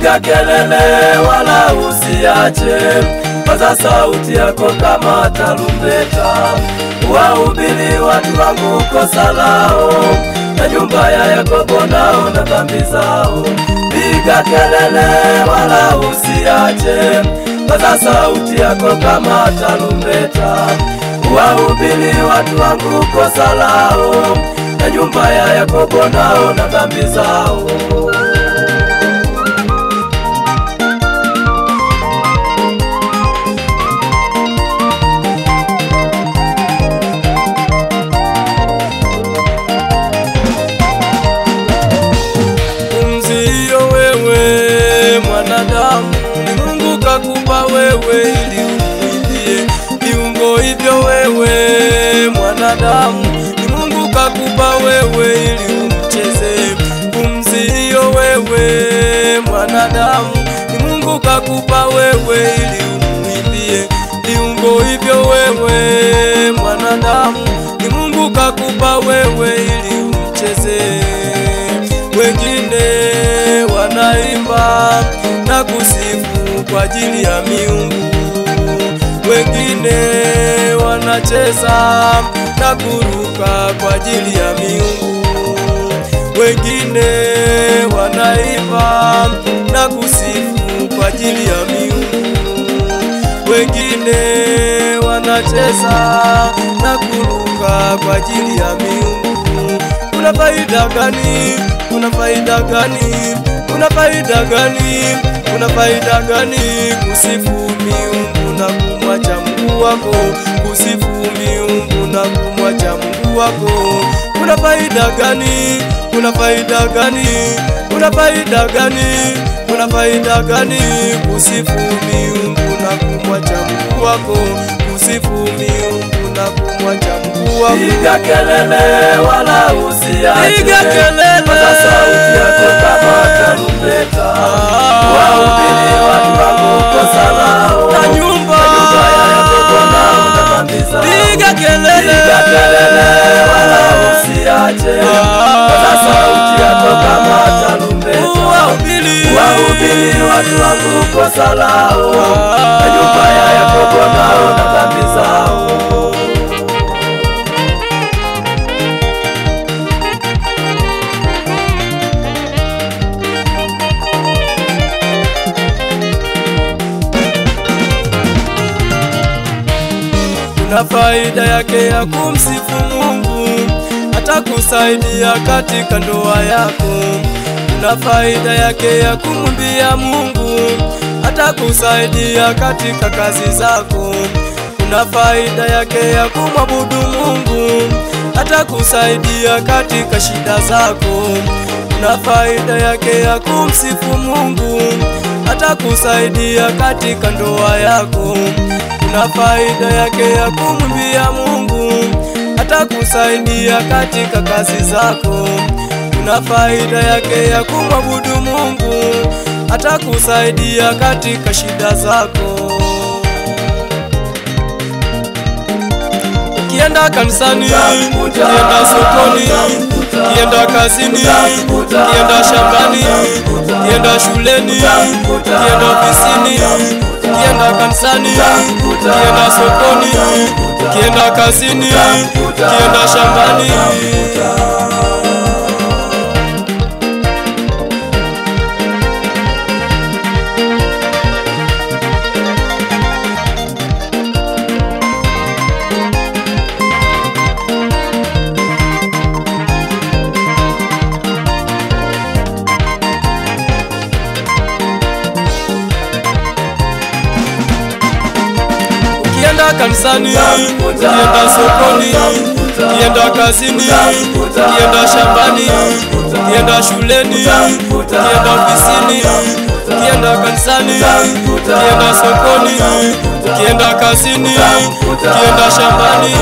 Piga kelele wala usiache, paza sauti yako kama tarumbeta. Wahubiri watu wangu kosa lao, na nyumba ya Yakobo nao na dhambi zao. Piga kelele wala usiache, paza sauti yako kama tarumbeta. Wahubiri watu wangu kosa lao, na nyumba ya Yakobo nao na dhambi zao. Ni Mungu kakupa wewe ili umwimbie. Viungo hivyo wewe mwanadamu, ni Mungu kakupa wewe ili umcheze. Pumzi hiyo wewe mwanadamu, ni Mungu kakupa wewe ili umwimbie. Viungo hivyo wewe mwanadamu, ni Mungu kakupa wewe ili umcheze. Wengine wanaimba na kusifu kwa ajili ya miungu, wengine wanacheza na kuruka kwa ajili ya miungu, wengine wanaimba na kusifu kwa ajili ya miungu, wengine wanacheza na kuruka kwa ajili ya miungu. Kuna faida gani? Kuna faida gani? Kuna faida gani? Kuna faida gani kusifu miungu na kumwacha Mungu wako? Kusifu miungu na kumwacha Mungu wako. Kuna faida gani? Kuna faida gani? Kuna faida gani? Kuna faida gani kusifu miungu na kumwacha Mungu wako? Kusifu miungu na kumwacha Mungu wako. Piga kelele wala usiache, piga kelele, paza sauti yako kama tarumbeta. Wahubiri watu wangu kosa lao, na nyumba ya Yakobo nao na dhambi zao. Piga kelele wala usiache, paza sauti yako kama tarumbeta. Wahubiri watu wangu kosa lao, na nyumba ya Yakobo nao na dhambi zao. Kuna faida yake ya kumsifu Mungu, atakusaidia katika ndoa yako. Kuna faida yake ya kumwimbia Mungu, atakusaidia katika kazi zako. Kuna faida yake ya kumwabudu Mungu, atakusaidia katika shida zako. Kuna faida yake ya kumsifu Mungu, atakusaidia katika ndoa yako. Kuna faida yake ya kumwimbia Mungu, atakusaidia katika kazi zako. Kuna faida yake ya kumwabudu Mungu, atakusaidia katika shida zako. Ukienda kanisani, ukienda sokoni, ukienda kazini, ukienda shambani, ukienda shuleni, ukienda ofisini, ukienda kanisani, ukienda sokoni, ukienda kazini, ukienda shambani. Ukienda kanisani, ukienda sokoni, ukienda kazini, ukienda shambani, ukienda shuleni, ukienda ofisini, ukienda kanisani, ukienda sokoni, ukienda kazini, ukienda shambani.